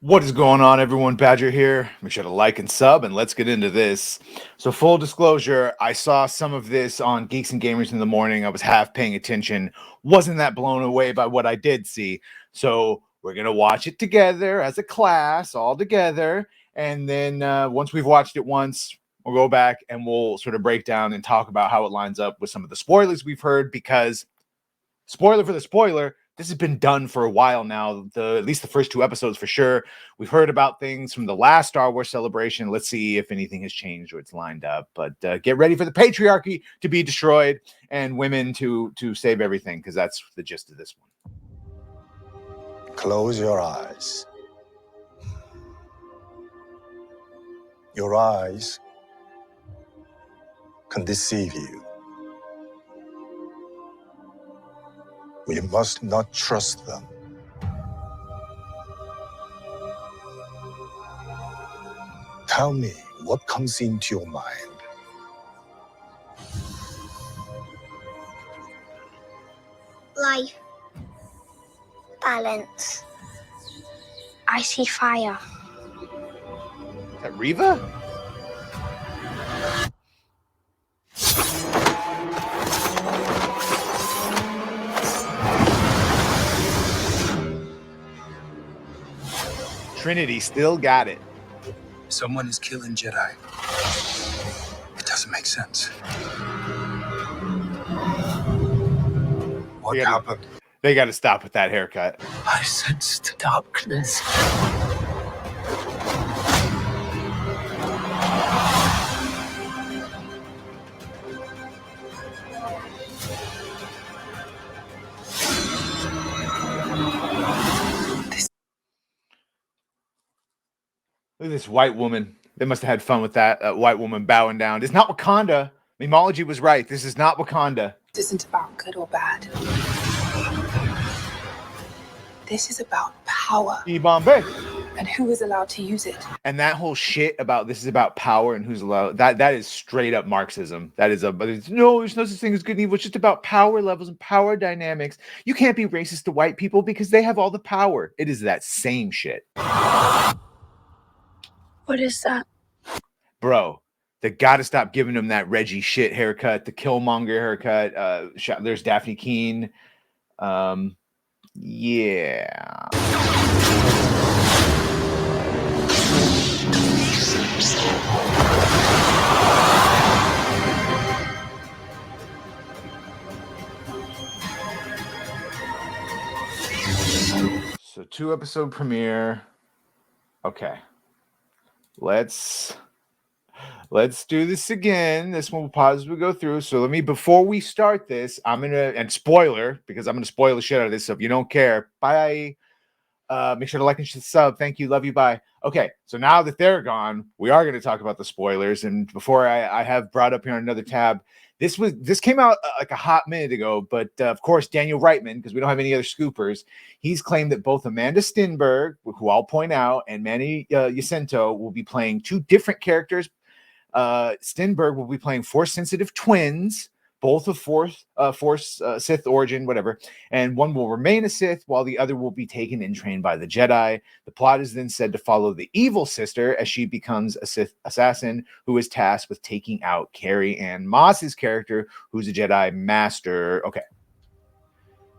What is going on, everyone? Badger here. Make sure to like and sub, and let's get into this. So, full disclosure, I saw some of this on Geeks and Gamers in the morning. I was half paying attention. Wasn't that blown away by what I did see. So, we're going to watch it together as a class, all together. And then once we've watched it once, we'll go back and we'll sort of break down and talk about how it lines up with some of the spoilers we've heard. Because, spoiler for the spoiler, this has been done for a while now. At least the first two episodes for sure. We've heard about things from the last Star Wars celebration. Let's see if anything has changed or it's lined up. But get ready for the patriarchy to be destroyed and women to save everything, because that's the gist of this one. Close your eyes. Your eyes can deceive you. We must not trust them. Tell me what comes into your mind. Life. Balance. I see fire. Is that Reva? Trinity still got it. Someone is killing Jedi. It doesn't make sense. What happened? They got to stop with that haircut. I sensed darkness. Look at this white woman. They must have had fun with that white woman bowing down. It's not Wakanda. Memology was right. This is not Wakanda. This isn't about good or bad. This is about power. E-Bombay. And who is allowed to use it. And that whole shit about this is about power and who's allowed, that is straight up Marxism. That is no, there's no such thing as good and evil. It's just about power levels and power dynamics. You can't be racist to white people because they have all the power. It is that same shit. What is that? Bro, they got to stop giving him that Reggie shit haircut, the Killmonger haircut. There's Daphne Keene. Yeah. So 2-episode premiere. Okay. Let's do this again. This one will pause as we go through. So before we start this, and spoiler, because I'm gonna spoil the shit out of this. So if you don't care, bye. Make sure to like and sub. Thank you, love you, bye. Okay, so now that they're gone, we are going to talk about the spoilers. And before I have brought up here on another tab, this came out like a hot minute ago, but of course Daniel Reitman, because we don't have any other scoopers, he's claimed that both Amanda Stenberg, who I'll point out, and Manny Jacinto will be playing two different characters. Stenberg will be playing Force-sensitive twins, both of Force Sith origin, whatever, and one will remain a Sith while the other will be taken and trained by the Jedi. The plot is then said to follow the evil sister as she becomes a Sith assassin who is tasked with taking out Carrie Ann Moss's character, who's a Jedi master. Okay,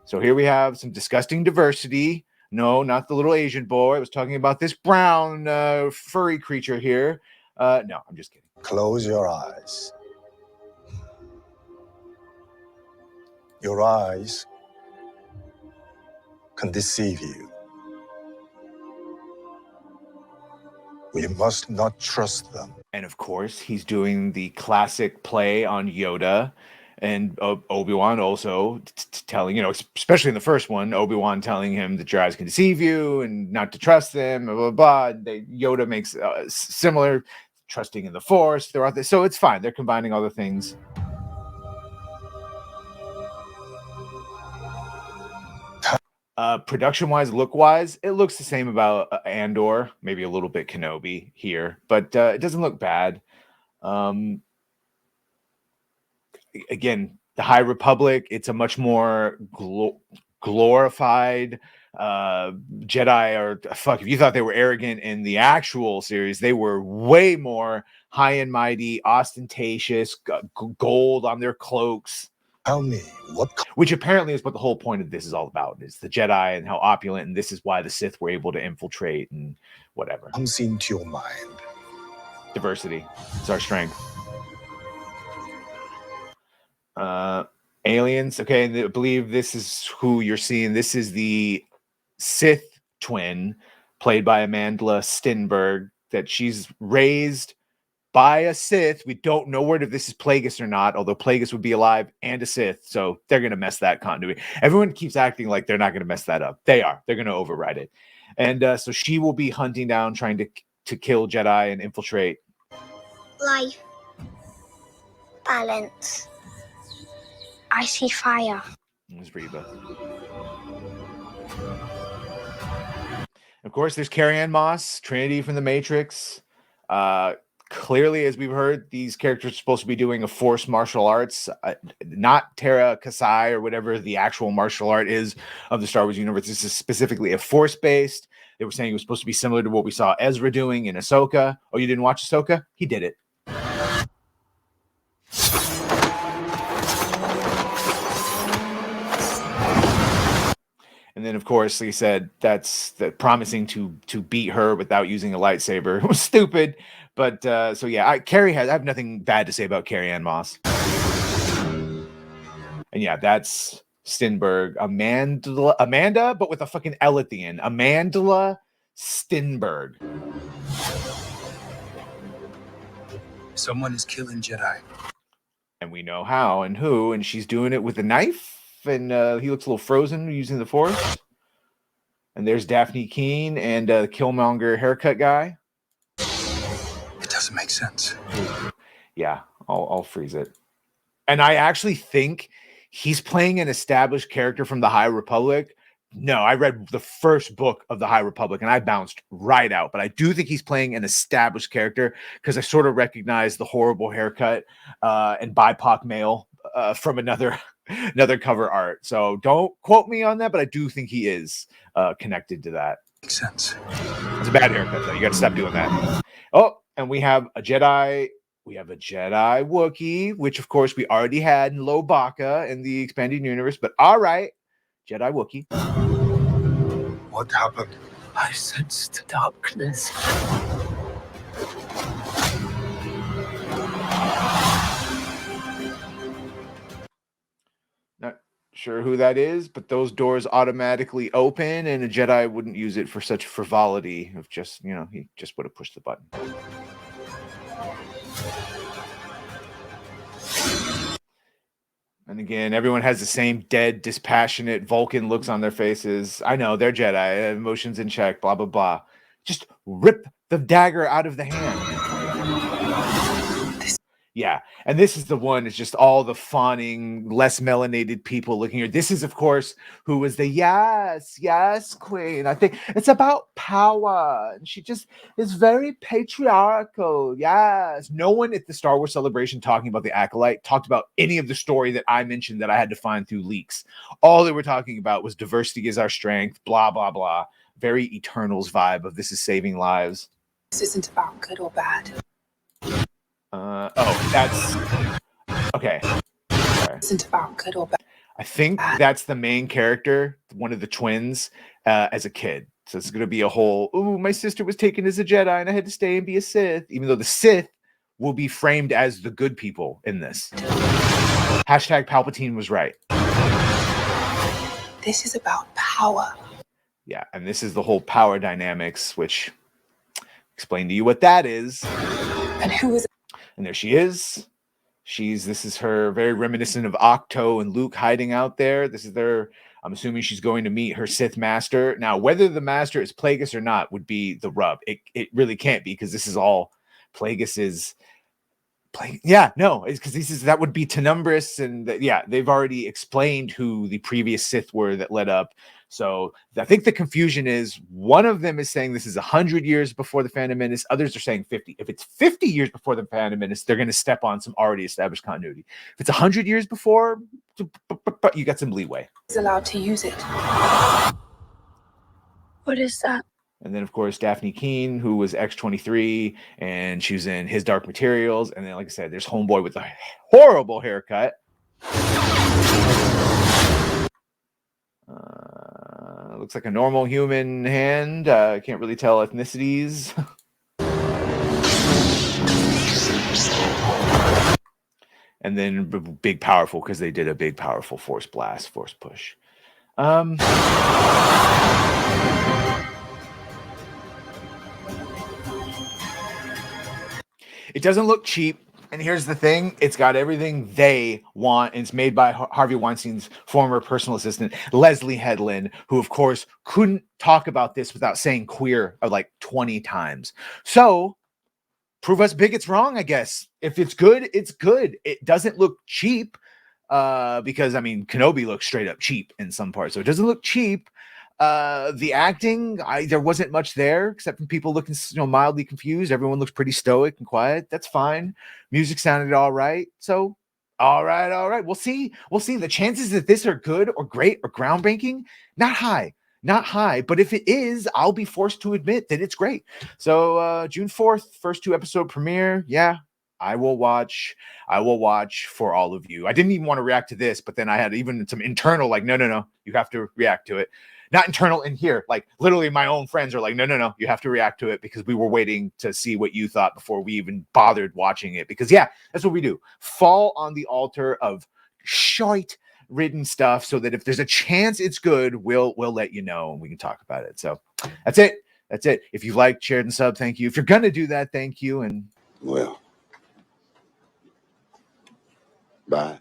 so here we have some disgusting diversity. No, not the little Asian boy. I was talking about this brown furry creature here. No, I'm just kidding. Close your eyes. Your eyes can deceive you. We must not trust them. And of course, he's doing the classic play on Yoda and Obi-Wan also telling, especially in the first one, Obi-Wan telling him that your eyes can deceive you and not to trust them, blah, blah, blah. Yoda makes similar, trusting in the Force throughout this. So it's fine. They're combining all the things. Production-wise, look-wise, it looks the same about Andor, maybe a little bit Kenobi here, but it doesn't look bad. Again, the High Republic, it's a much more glorified Jedi are fuck. If you thought they were arrogant in the actual series, they were way more high and mighty, ostentatious, gold on their cloaks. Tell me what Which apparently is what the whole point of this is all about, is the Jedi and how opulent, and this is why the Sith were able to infiltrate and whatever. comes into your mind. Diversity is our strength. Aliens, okay, and I believe this is who you're seeing. This is the Sith twin, played by Amandla Stenberg, that she's raised by a Sith. We don't know whether this is Plagueis or not, although Plagueis would be alive and a Sith, so they're going to mess that continuity. Everyone keeps acting like they're not going to mess that up. They are. They're going to override it. And so she will be hunting down, trying to kill Jedi and infiltrate. Life. Balance. I see fire. There's Reba. Of course, there's Carrie-Anne Moss, Trinity from The Matrix. Clearly, as we've heard, these characters are supposed to be doing a force martial arts, not Terra Kasai or whatever the actual martial art is of the Star Wars universe. This is specifically a force-based. They were saying it was supposed to be similar to what we saw Ezra doing in Ahsoka. Oh, you didn't watch Ahsoka? He did it. And then, of course, like I said, that's promising to beat her without using a lightsaber. It was stupid. But so, yeah, I have nothing bad to say about Carrie-Anne Moss. And yeah, that's Stenberg. Amanda, but with a fucking L at the end. Amandla Stenberg. Someone is killing Jedi. And we know how and who. And she's doing it with a knife. And he looks a little frozen using the Force. And there's Daphne Keene and the Killmonger haircut guy. It doesn't make sense. Yeah, I'll freeze it. And I actually think he's playing an established character from the High Republic. No, I read the first book of the High Republic and I bounced right out. But I do think he's playing an established character because I sort of recognize the horrible haircut and BIPOC male from another cover art. So don't quote me on that, but I do think he is connected to that. Makes sense. It's a bad haircut, though. You got to stop doing that. Oh, and we have a Jedi. We have a Jedi Wookiee, which, of course, we already had in Lobaka in the expanded universe. But all right, Jedi Wookiee. What happened? I sensed darkness. Not sure who that is, but those doors automatically open, and a Jedi wouldn't use it for such frivolity of just, he just would have pushed the button. And again, everyone has the same dead, dispassionate Vulcan looks on their faces. I know, they're Jedi, emotions in check, blah, blah, blah. Just rip the dagger out of the hand. Yeah, and this is the one, it's just all the fawning, less melanated people looking here. This is, of course, who was the yes queen. I think it's about power. And she just is very patriarchal. Yes. No one at the Star Wars Celebration talking about the Acolyte talked about any of the story that I mentioned that I had to find through leaks. All they were talking about was diversity is our strength, blah, blah, blah. Very Eternals vibe of this is saving lives. This isn't about good or bad. That's okay. Sorry. This isn't about good or bad. I think that's the main character, one of the twins, as a kid. So it's going to be a whole, ooh, my sister was taken as a Jedi and I had to stay and be a Sith, even though the Sith will be framed as the good people in this. Hashtag Palpatine was right. This is about power. Yeah, and this is the whole power dynamics, which explain to you what that is. And who is And there she is. This is her, very reminiscent of Octo and Luke hiding out there. This is I'm assuming she's going to meet her Sith master. Now, whether the master is Plagueis or not would be the rub. It really can't be, because this is all Plagueis's. Yeah, no, it's because that would be Tenumbris, and they've already explained who the previous Sith were that led up. So I think the confusion is one of them is saying this is 100 years before the Phantom Menace. Others are saying 50. If it's 50 years before the Phantom Menace, they're going to step on some already established continuity. If it's 100 years before, you got some leeway. allowed to use it? What is that? And then, of course, Daphne Keene, who was X-23, and she was in His Dark Materials. And then, like I said, there's Homeboy with a horrible haircut. Looks like a normal human hand. Can't really tell ethnicities. And then big powerful, because they did a big powerful force blast, force push. It doesn't look cheap. And here's the thing, it's got everything they want, and it's made by Harvey Weinstein's former personal assistant, Leslie Headland, who, of course, couldn't talk about this without saying queer like 20 times. So, prove us bigots wrong, I guess. If it's good, it's good. It doesn't look cheap, because, I mean, Kenobi looks straight up cheap in some parts, so it doesn't look cheap. The acting, there wasn't much there except from people looking, mildly confused. Everyone looks pretty stoic and quiet. That's fine. Music sounded all right. So, all right. We'll see. The chances that this are good or great or groundbreaking, not high. But if it is, I'll be forced to admit that it's great. So, June 4th, first 2-episode premiere. Yeah, I will watch for all of you. I didn't even want to react to this, but then I had even some internal, like, no, you have to react to it. Not internal in here, like literally my own friends are like, no, you have to react to it, because we were waiting to see what you thought before we even bothered watching it. Because yeah, that's what we do. Fall on the altar of shite ridden stuff, so that if there's a chance it's good, we'll let you know and we can talk about it. So that's it. If you've liked, shared, and sub, thank you. If you're gonna do that, thank you. And well, bye.